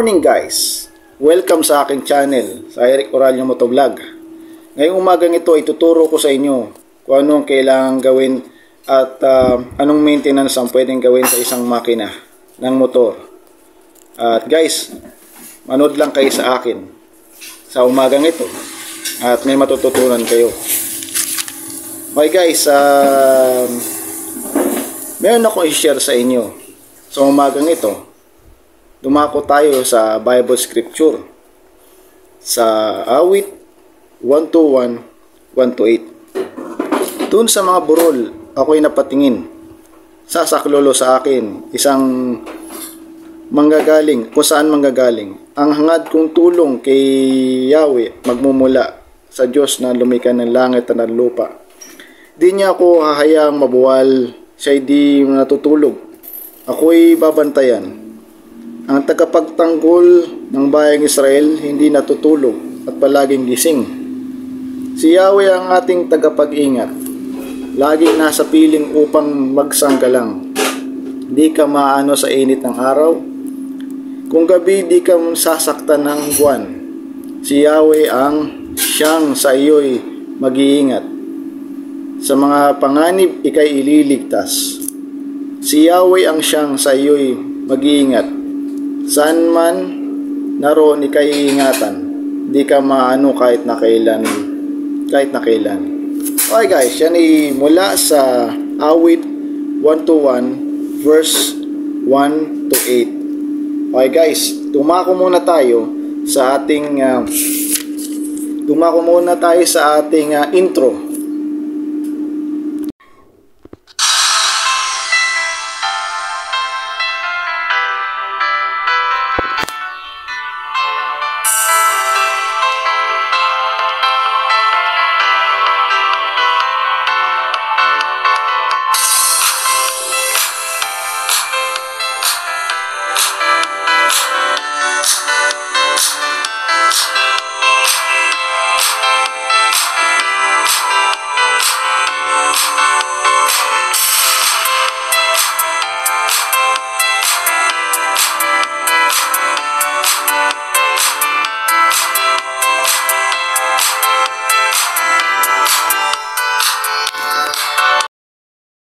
Morning guys! Welcome sa aking channel, sa Eric Oralio Motovlog. Ngayong umagang ito ay tuturo ko sa inyo kung anong kailangan gawin at anong maintenance ang pwedeng gawin sa isang makina ng motor. At guys, manood lang kayo sa akin sa umagang ito at may matututunan kayo. Okay guys, meron akong i-share sa inyo sa umagang ito. Dumako tayo sa Bible Scripture sa Awit 121:1-8. Doon sa mga burol, ako'y napatingin. Sasaklolo sa akin, isang manggagaling, kung saan manggagaling. Ang hangad kong tulong kay Yahweh magmumula sa Diyos na lumikha ng langit at ng lupa. Di niya ako hahayaang mabuwal, siya'y di natutulog. Ako'y babantayan. Ang tagapagtanggol ng bayang Israel hindi natutulog at palaging gising. Si Yahweh ang ating tagapag-ingat. Laging nasa piling upang magsanggalang. Di ka maano sa init ng araw. Kung gabi di ka sasaktan ng buwan. Si Yahweh ang siyang sa iyo'y mag-iingat. Sa mga panganib ikay ililigtas. Si Yahweh ang siyang sa iyo'y mag-iingat. Saan man naroon ikay iingatan, di ka maano kahit na kailan. Okay guys, yan ay mula sa Awit 121 verse 1-8. Okay guys, dumako muna tayo sa ating intro.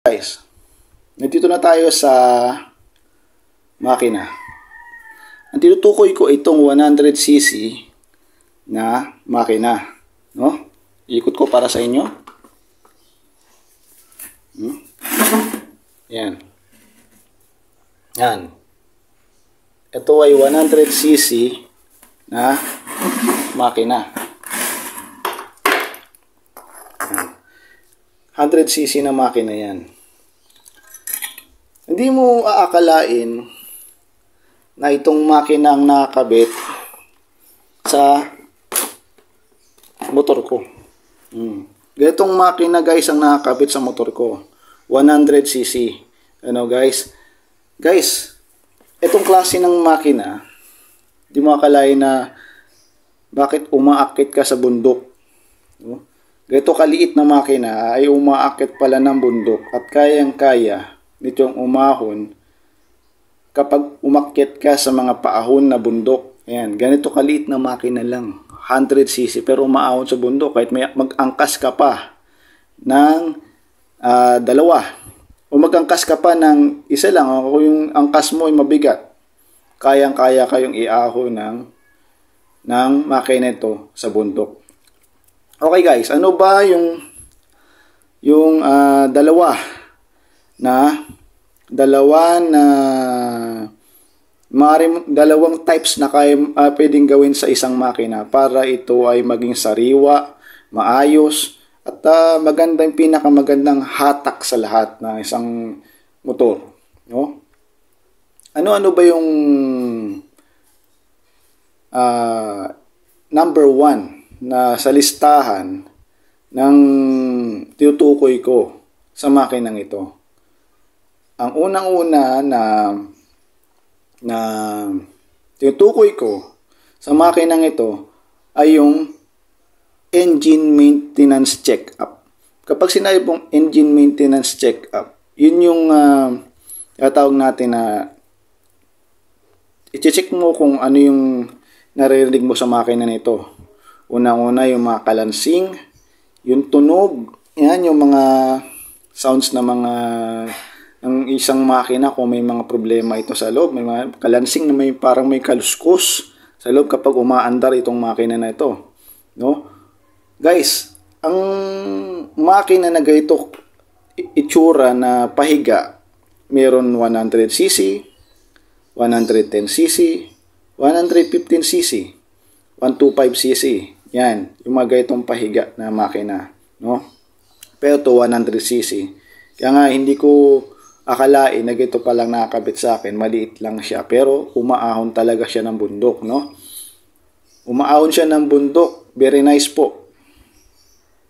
Guys, nandito na tayo sa makina. Ang tinutukoy ko itong 100cc na makina, no? Ikot ko para sa inyo. Yan. Ito ay 100cc na makina. 100cc na makina yan. Hindi mo aakalain na itong makina ang nakakabit sa motor ko. Ganitong makina guys ang nakakabit sa motor ko. 100cc. Ano guys? Guys, itong klase ng makina, hindi mo aakalain na bakit umaakit ka sa bundok. Ganito kaliit na makina ay umaakit pala ng bundok at kayang-kaya nitong umahon kapag umakyat ka sa mga paahon na bundok. Ayan, ganito kaliit na makina lang, 100cc, pero umaahon sa bundok kahit may mag-angkas ka pa ng dalawa o mag-angkas ka pa ng isa lang, o yung angkas mo ay mabigat, kayang-kaya kayong iahon ng makina ito sa bundok. Okay guys, ano ba yung dalawang types na pwedeng gawin sa isang makina para ito ay maging sariwa, maayos, at magandang pinakamagandang hatak sa lahat ng isang motor, no? Ano ba yung number 1 na sa listahan ng tinutukoy ko sa makinang ito? Ang unang-una na tinutukoy ko sa makinang ito ay yung engine maintenance check-up. Kapag sinabi pong engine maintenance check-up, yun yung tawag natin na i-check mo kung ano yung naririnig mo sa makina nito. Unang-una yung mga kalansing, yung tunog, yan yung mga sounds na mga ng isang makina kung may mga problema ito sa loob. May mga kalansing na may parang may kaluskos sa loob kapag umaandar itong makina na ito. No? Guys, ang makina na ganito itsura na pahiga, meron 100cc, 110cc, 115cc, 125cc. Yan, yung mga ganitong pahiga na makina, no? Pero to 100cc. Kaya nga hindi ko akalain na ganito pa lang nakakabit sa akin, maliit lang siya, pero umaahon talaga siya ng bundok, no? Umaahon siya ng bundok, very nice po.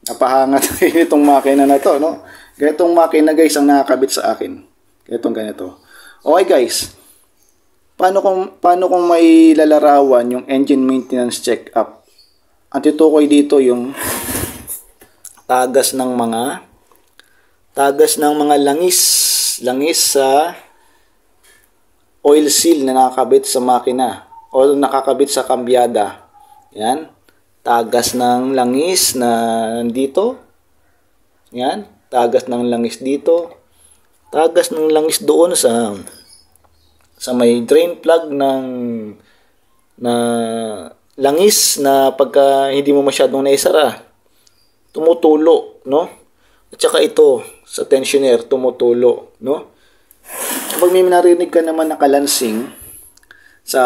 Napahangat itong makina na to, no? Ganitong makina guys ang nakakabit sa akin. Ganito. Okay guys, paano kung may lalarawan yung engine maintenance check-up? Ang tutukoy dito yung tagas ng mga langis sa oil seal na nakakabit sa makina o nakakabit sa kambyada. Yan, tagas ng langis na dito. Yan, tagas ng langis dito. Tagas ng langis doon sa may drain plug ng na langis na pagka hindi mo masyadong naisara, tumutulo, no? At saka ito sa tensioner tumutulo, no? Kapag may narinig ka naman na kalansing sa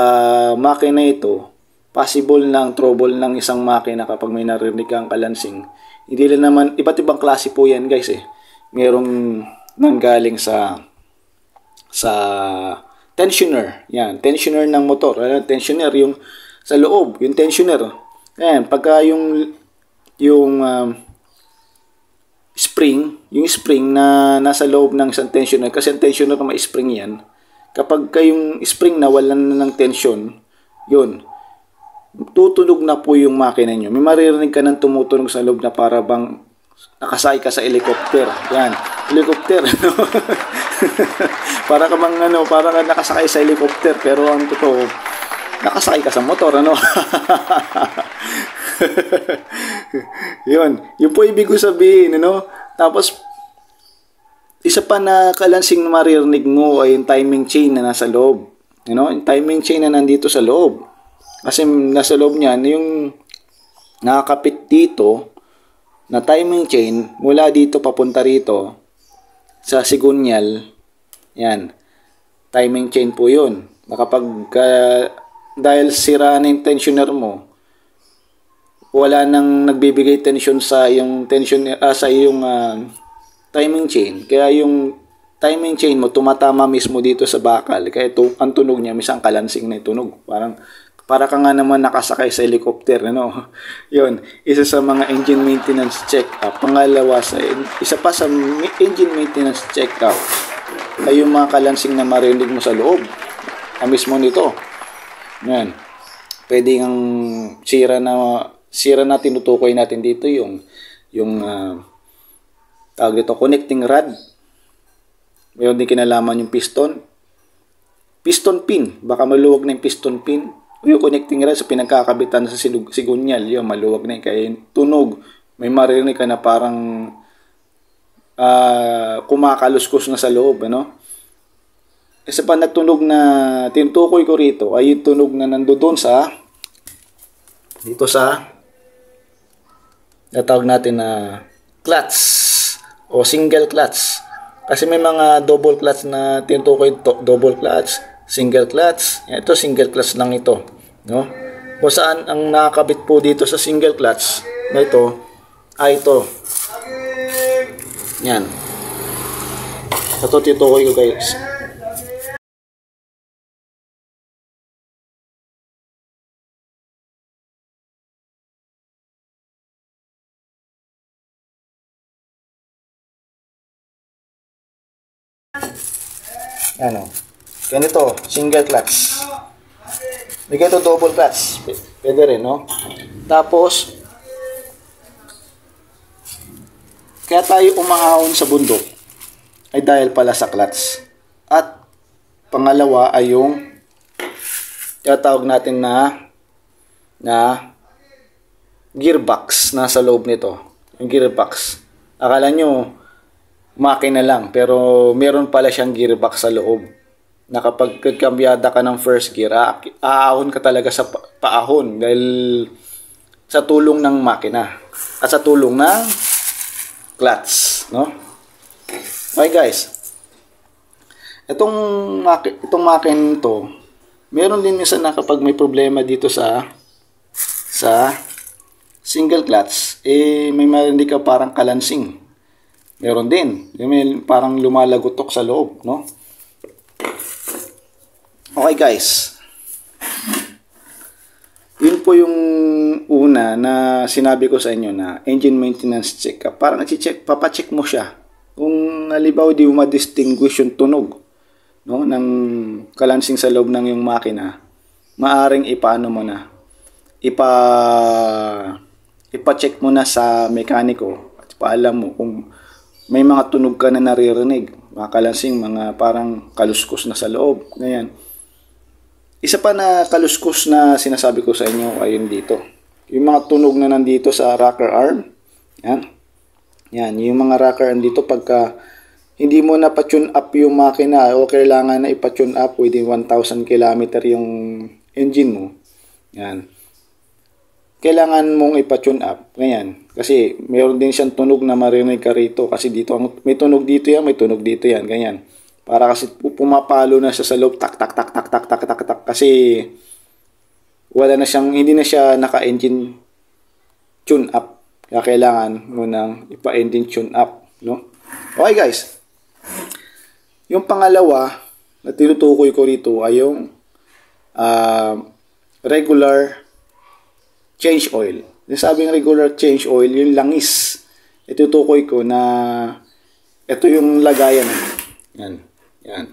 makina ito, possible ng trouble ng isang makina kapag may narinig kang kalansing. Hindi lang naman, iba't ibang klase po yan guys eh. Merong nanggaling sa tensioner. Yan, tensioner ng motor. Tensioner yung sa loob, yung tensioner. Ayan, pagka yung spring na nasa loob ng isang tensioner, kasi ang tensioner na may spring yan, kapag yung spring nawalan na ng tension, yun, tutunog na po yung makina nyo. May maririnig ka ng tumutunog sa loob na para bang nakasakay ka sa helicopter. Yan, helicopter. para ka nakasakay sa helicopter, pero ang totoo, nakasakay ka sa motor, ano? Yun po ibig ko sabihin, ano? Tapos, isa pa na kalansing na maririnig mo ay yung timing chain na nasa loob. You know? Yung timing chain na nandito sa loob. Kasi nasa loob niyan, yung nakakapit dito na timing chain, mula dito papunta rito, sa sigunyal, yan, timing chain po yun. Kapag dahil sira na yung tensioner mo, wala nang nagbibigay tension sa yung timing chain. Kaya yung timing chain mo tumatama mismo dito sa bakal. Kaya ang tunog niya misang kalansing na tunog. Para ka nga naman nakasakay sa helicopter, ano? Yun, isa sa mga engine maintenance check-up. Pangalawa, isa pa sa engine maintenance check-up ay yung mga kalansing na marinig mo sa loob. Mismo nito. Yan. Pwede ang sira na tinutukoy natin dito yung tawag dito, connecting rod. Mayroon din kinalaman yung piston pin. Baka maluwag na yung piston pin. O yung connecting rod sa pinagkakabitan sa sigunyal, yun, maluwag na yun. Kaya yung tunog, may marinig ka na parang kumakaluskos na sa loob, ano? Isa pa nagtunog na tinutukoy ko rito ay yung tunog na nandoon dito sa natawag natin na clutch o single clutch. Kasi may mga double clutch na tinutukoy double clutch, single clutch. Ito single clutch lang ito, no? Kung saan ang nakakabit po dito sa single clutch na ito ay ito. Yan. Ito tinutukoy ko guys. Ano? Ganito, single clutch. May ganito double clutch. Pwede rin, no? Tapos, kaya tayo umahon sa bundok ay dahil pala sa clutch. At pangalawa ay yung tinatawag natin na gearbox nasa loob nito. Yung gearbox. Akala nyo, makina lang, pero meron pala siyang gearbox sa loob. Na kapag kambyada ka ng first gear, aahon ka talaga sa paahon dahil sa tulong ng makina at sa tulong ng clutch, no? Okay guys, itong makina to, meron din minsan na kapag may problema dito sa single clutch, may marinig ka parang kalansing. Meron din. May parang lumalagotok sa loob, no? Okay, guys. Yun po yung una na sinabi ko sa inyo na engine maintenance check. Parang papacheck mo siya. Kung halimbawa di mo ma-distinguish yung tunog, no, ng kalansing sa loob ng yung makina, maaring ipaano mo na. Ipa-check mo na sa mekaniko at paalam mo kung may mga tunog ka na naririnig, mga kalansing, mga parang kaluskos na sa loob, ganyan. Isa pa na kaluskos na sinasabi ko sa inyo ay dito. Yung mga tunog na nandito sa rocker arm, yan. Yan, yung mga rocker arm dito pagka hindi mo na pa-tune up yung makina o kailangan na ipa-tune up within 1,000 km yung engine mo. Yan. Kailangan mong ipa-tune up. Ganyan. Kasi mayroon din siyang tunog na marinig ka rito. Kasi dito, may tunog dito yan, may tunog dito yan. Ganyan. Para kasi pumapalo na siya sa loob. Tak, tak, tak, tak, tak, tak, tak, tak. Kasi wala na siyang, hindi na siya naka-engine tune up. Kaya kailangan mo nang ipa-engine tune up. No? Okay guys. Yung pangalawa na tinutukoy ko rito ay yung regular change oil. Sabing regular change oil, yung langis. Itutukoy ko na ito yung lagayan. Yan. Yan.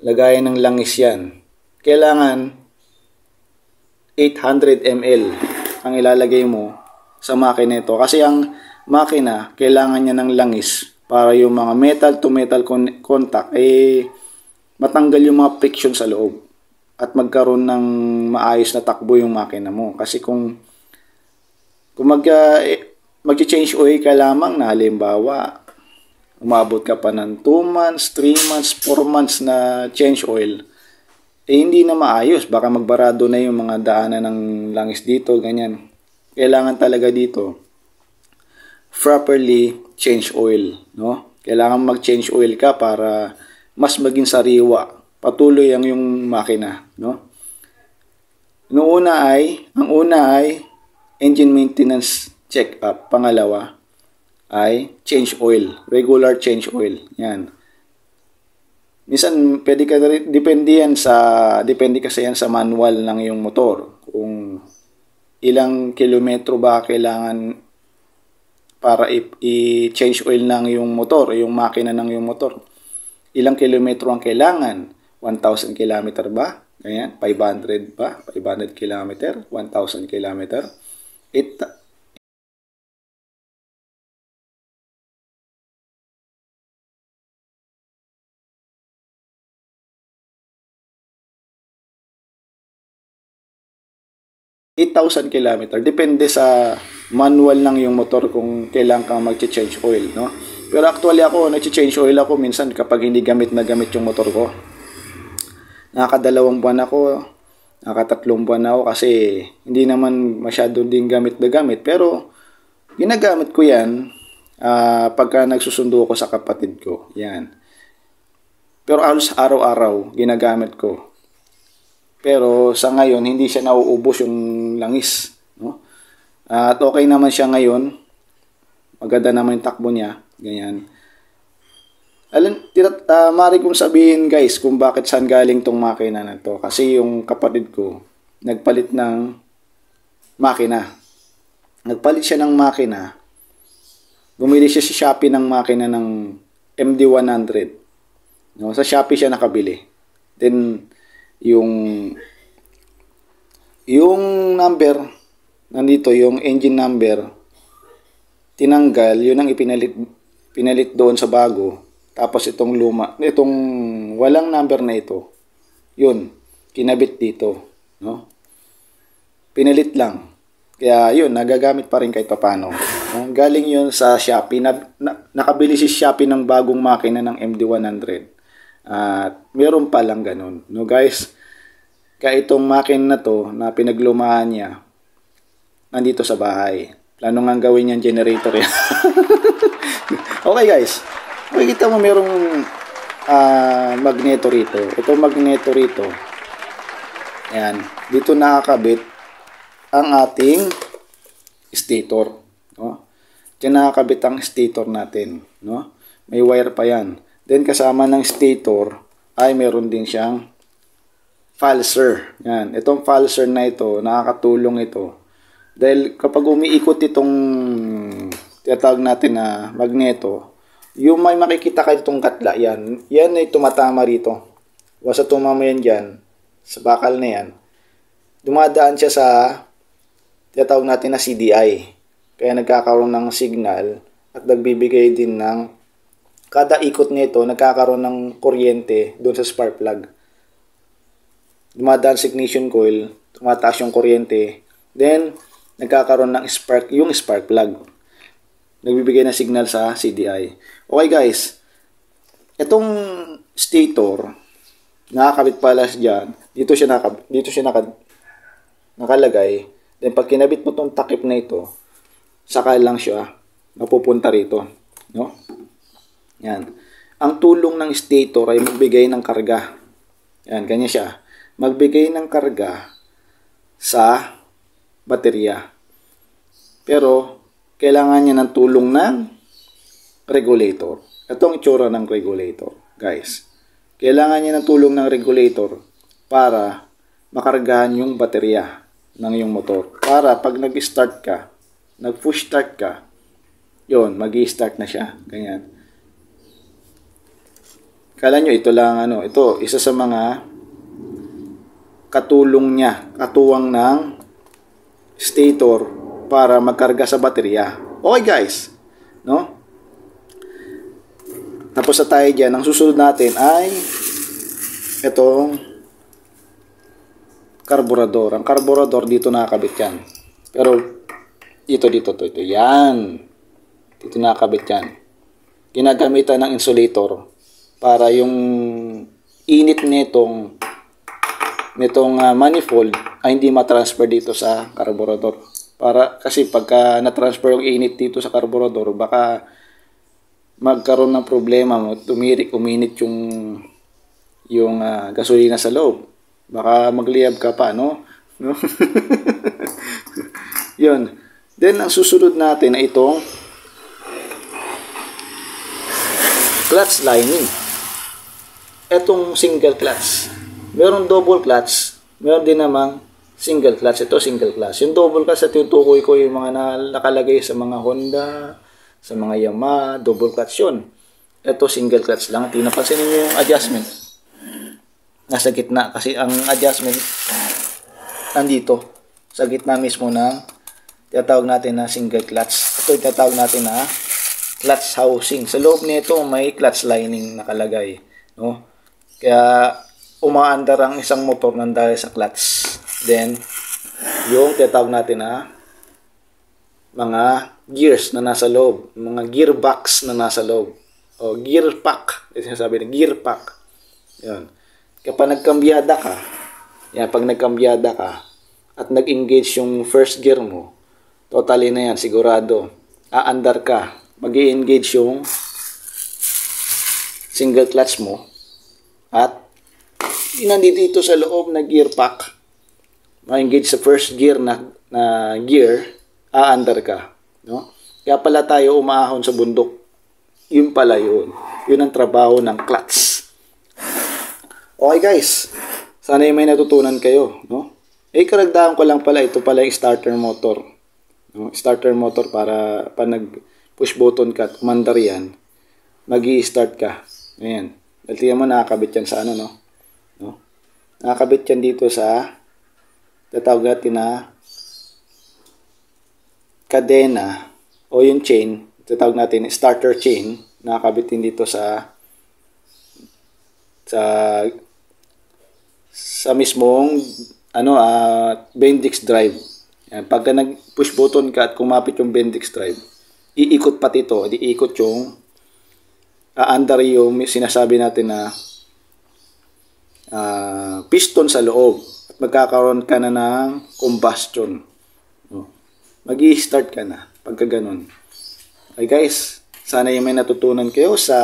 Lagayan ng langis yan. Kailangan 800 ml ang ilalagay mo sa makina ito. Kasi ang makina, kailangan niya ng langis para yung mga metal to metal contact matanggal yung mga friction sa loob at magkaroon ng maayos na takbo yung makina mo. Kasi kung mag-change oil ka lamang na halimbawa, umabot ka pa ng 2 months, 3 months, 4 months na change oil, hindi na maayos. Baka magbarado na yung mga daanan ng langis dito, ganyan. Kailangan talaga dito properly change oil, no? Kailangan mag-change oil ka para mas maging sariwa, patuloy ang yung makina, no? Ang una ay engine maintenance check-up. Pangalawa ay change oil, regular change oil. Yan. Minsan pwede ka depende kasi yan sa manual ng yung motor. Kung ilang kilometro ba kailangan para i-change oil ng yung motor, yung makina ng yung motor. Ilang kilometro ang kailangan? 1,000 km ba? Ganyan, 500 ba? 500 km, 1,000 km. 8,000 km. Depende sa manual ng yung motor kung kailan kang mag-change oil, no? Pero actually ako, nag-change oil ako minsan kapag hindi gamit na gamit yung motor ko. Nakaka-2 buwan ako, nakaka-3 buwan ako kasi hindi naman masyado din gamit na gamit. Pero ginagamit ko yan pagka nagsusundo ako sa kapatid ko. Yan. Pero halos araw-araw ginagamit ko. Pero sa ngayon, hindi siya nauubos yung langis. No? At okay naman siya ngayon. Maganda naman yung takbo niya. Ganyan. Mari kong sabihin guys kung bakit saan galing tong makina na to. Kasi yung kapatid ko, nagpalit ng makina. Nagpalit siya ng makina. Bumili siya sa Shopee ng makina ng MD100. No? Sa Shopee siya nakabili. Then, yung number nandito, yung engine number tinanggal, yun ang pinalit doon sa bago. Tapos itong walang number na ito, yun kinabit dito. no? Pinilit lang. Kaya yun, nagagamit pa rin kahit papano. Galing yun sa Shopee. Nakabili si Shopee ng bagong makina ng MD100. At meron pa lang ganun. No guys, kaya itong makina na to na pinaglumahan niya, nandito sa bahay. Plano nga gawin niyang generator yan. Okay guys, makikita mo merong magneto rito. Itong magneto rito, ayan, dito nakakabit ang ating stator, no? Diyan nakakabit ang stator natin, no? May wire pa yan. Then kasama ng stator ay meron din siyang falser. Yan, itong falser na ito, nakakatulong ito. Dahil kapag umiikot itong tinatawag natin na magneto, yung may makikita kayo itong katla, yan ay tumatama rito. Basta tumama yan dyan, sa bakal na yan, dumadaan siya sa tinatawag natin na CDI. Kaya nagkakaroon ng signal at nagbibigay din ng kada ikot nito, nagkakaroon ng kuryente doon sa spark plug. Dumadaan sa ignition coil, tumataas yung kuryente, then nagkakaroon ng spark, yung spark plug. Nagbibigay ng signal sa CDI. Okay guys, itong stator, nakakabit pala dyan, dito siya nakalagay. Then pag kinabit mo itong takip na ito, saka lang siya mapupunta rito, no? Yan. Ang tulong ng stator ay magbigay ng karga. Yan, ganyan siya. Magbigay ng karga sa baterya. Pero kailangan niya ng tulong ng regulator. Ito ang itsura ng regulator, guys. Kailangan niya ng tulong ng regulator para makargahan yung baterya ng yung motor. Para pag nag-start ka, nag-push start ka, yun, mag-i-start na siya. Ganyan. Kala nyo, ito lang, ito, isa sa mga katulong niya, katuwang ng stator para magkarga sa baterya. Okay guys, no? Tapos na tayo dyan. Ang susunod natin ay itong karburador. Ang karburador dito nakakabit yan. Pero dito. Yan. Dito nakakabit yan. Ginagamitan ng insulator para yung init nitong manifold ay hindi matransfer dito sa karburador. Kasi pagka na-transfer yung init dito sa karburador, baka magkaroon ng problema mo, uminit yung gasolina sa loob. Baka magliyab ka pa, no? Yun. Then, ang susunod natin ay itong clutch lining. Itong single clutch. Meron double clutch, meron din namang single clutch. Ito single clutch. Yung double clutch, at tutukoy ko yung mga nakalagay sa mga Honda, sa mga Yamaha, double clutch yun. Ito single clutch lang. Tinapansin niyo yung adjustment. Nasa gitna. Kasi ang adjustment nandito. Sa gitna mismo ng tinatawag natin na single clutch. Ito yung tinatawag natin na clutch housing. Sa loob nito may clutch lining nakalagay. No? Kaya umaandar ang isang motor nang dahil sa clutch. Then, yung tinatawag natin na mga gears na nasa loob. Mga gearbox na nasa loob. O gear pack. Ito sinasabi na gear pack. Yan. Kapag nagkambyada ka, pag nagkambyada ka, at nag-engage yung first gear mo, totally na yan, sigurado. Aandar ka. Mag-i-engage yung single clutch mo. At nandito sa loob na gear pack, ma-engage sa first gear na gear, aandar ka. No? Kaya pala tayo umahon sa bundok. Yun pala yun. Yun ang trabaho ng clutch. Okay guys, sana may natutunan kayo. No? Karagdagan ko lang pala, ito pala yung starter motor. No? Starter motor para pag nag-push button ka at umandar yan, mag-i-start ka. Ayan. Dahil mo nakakabit yan sa no? Nakakabit yan dito sa tatawag natin na kadena o yung chain, tatawag natin starter chain, nakakabit din dito sa mismong Bendix drive. Yan, pagka nag-push button ka at kumapit yung Bendix drive, iikot pati ito, iikot yung under yung sinasabi natin na piston sa loob at magkakaroon ka na ng combustion. No? Mag-i-start ka na pagka ganun. Okay guys, sana yung may natutunan kayo sa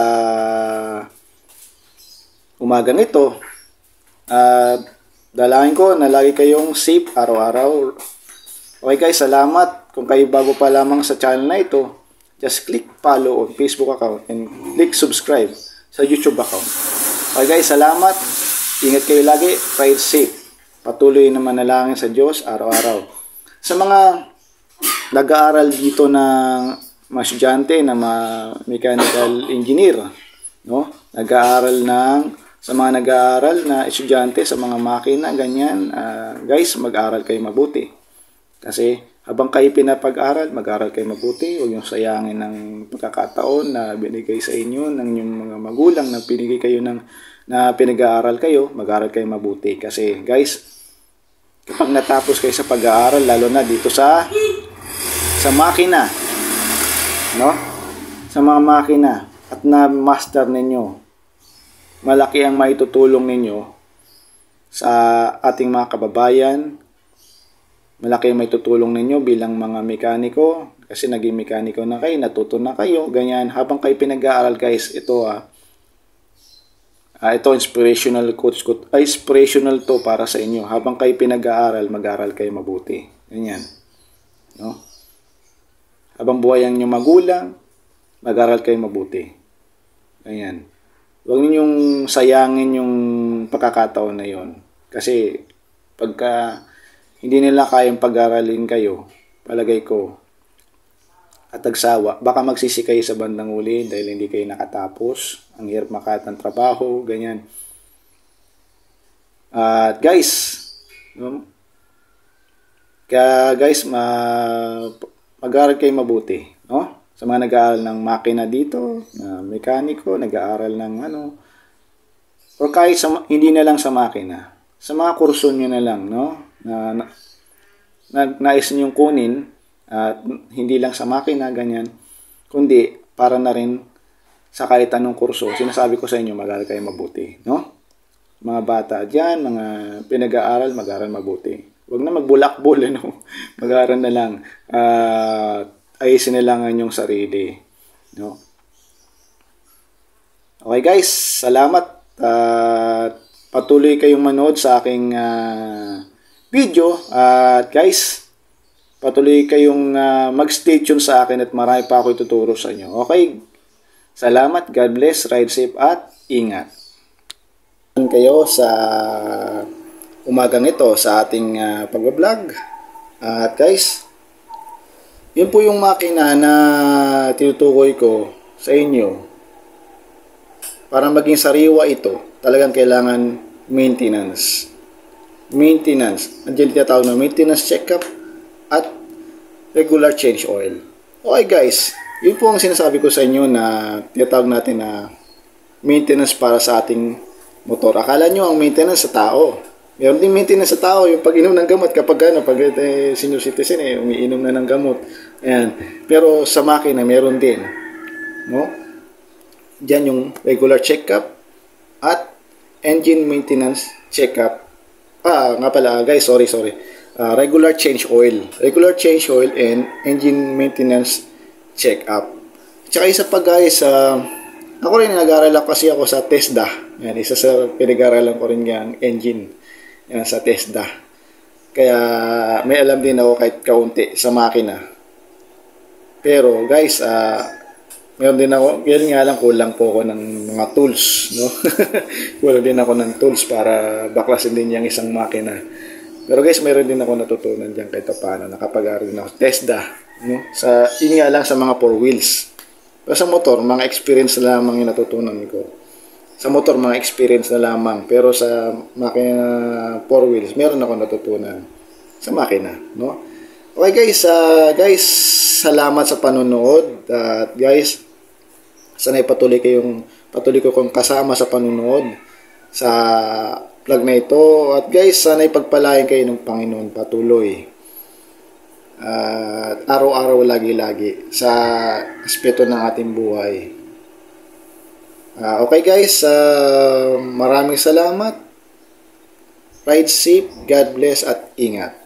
umagang ito. Dalangin ko na lagi kayong safe araw-araw. Okay guys, salamat. Kung kayo bago pa lamang sa channel na ito, just click follow on Facebook account and click subscribe sa YouTube account. Okay guys, salamat. Ingat kayo lagi. Ride safe. Patuloy na manalangin sa Diyos araw-araw. Sa mga nag-aaral dito ng mga estudyante na mechanical engineer, no? Sa mga nag-aaral na estudyante sa mga makina, ganyan, guys, mag-aral kayo mabuti. Kasi habang kayo pinapag-aral, mag-aral kayo mabuti. Huwag yung sayangin ng pagkakataon na binigay sa inyo ng inyong mga magulang na pinigay kayo na pinag-aaral kayo, mag-aral kayo mabuti. Kasi guys, kapag natapos kayo sa pag-aaral, lalo na dito sa makina, no? Sa mga makina at na-master ninyo, malaki ang maitutulong ninyo sa ating mga kababayan. Malaki ang maitutulong ninyo bilang mga mekaniko kasi naging mekaniko na kayo, natuto na kayo, ganyan. Habang kayo pinag-aaral guys, ito inspirational quotes, inspirational to para sa inyo. Habang kayo pinag-aaral, mag-aaral kayo mabuti. Ganyan. No? Habang buhay ang inyong magulang, mag-aaral kayo mabuti. Ganyan. Huwag ninyong sayangin yung pagkakataon na yon. Kasi pagka hindi nila kayang pag-aralin kayo, palagay ko, at agsawa, baka magsisi kayo sa bandang uli dahil hindi kayo nakatapos. Ang hirap makahat ng trabaho, ganyan. At guys, mag-aaral kayo mabuti, no? Sa mga nag-aaral ng makina dito, na mekaniko, nag-aaral ng or kahit hindi na lang sa makina, sa mga kurso nyo na lang, no? Nais nyo kunin, at hindi lang sa makina, ganyan, kundi para na rin sa kahit anong kurso. Sinasabi ko sa inyo, mag-aaral kayo mabuti, no? Mga bata dyan, mga pinag-aaral, mag-aaral mabuti. Huwag na magbulakbol, no? Mag-aaral na lang. Ayusin na lang ang inyong sarili, no? Okay guys, salamat. Patuloy kayong manood sa aking video. At guys, patuloy kayong mag-stay tuned sa akin at marami pa ako ituturo sa inyo. Okay, salamat. God bless, ride safe at ingat kayo sa umagang ito sa ating pag-vlog. At guys, yun po yung makina na tinutukoy ko sa inyo. Para maging sariwa ito, talagang kailangan maintenance. Maintenance. Andiyan tinatawag na maintenance check-up at regular change oil. Okay guys, yun po ang sinasabi ko sa inyo na tinatawag natin na maintenance para sa ating motor. Akala nyo ang maintenance sa tao. Meron din maintenance sa tao, yung pag-inom ng gamot kapag senior citizen, umiinom na ng gamot. Ayan. Pero sa makina, meron din. No? Diyan yung regular check-up at engine maintenance check-up. Nga pala, guys, sorry. Regular change oil. Regular change oil and engine maintenance check-up. Tsaka isa pa guys, ako rin nag-aaral kasi ako sa TESDA. Yan, isa sa pinag-aaralan ko rin yung engine. Yan, sa TESDA. Kaya may alam din ako kahit kaunti sa makina. Pero guys, meron din ako, yan nga lang, kulang po ako ng mga tools, no? Kulang din ako ng tools para baklasin din yung isang makina. Pero guys, meron din ako natutunan diyan kahit paano. Nakapag-aaral din ako TESDA, no? Yun nga lang sa mga 4 wheels. Pero sa motor, mga experience na lamang yung natutunan ko. Sa motor, mga experience na lamang. Pero sa makina 4 wheels, meron ako natutunan sa makina, no? Okay guys, salamat sa panonood. At guys, sana'y patuloy ko kayong kasama sa panonood sa vlog na ito. At guys, sana'y pagpalain kayo ng Panginoon patuloy. At araw-araw lagi-lagi sa aspeto ng ating buhay. Okay guys, maraming salamat. Ride safe, God bless at ingat.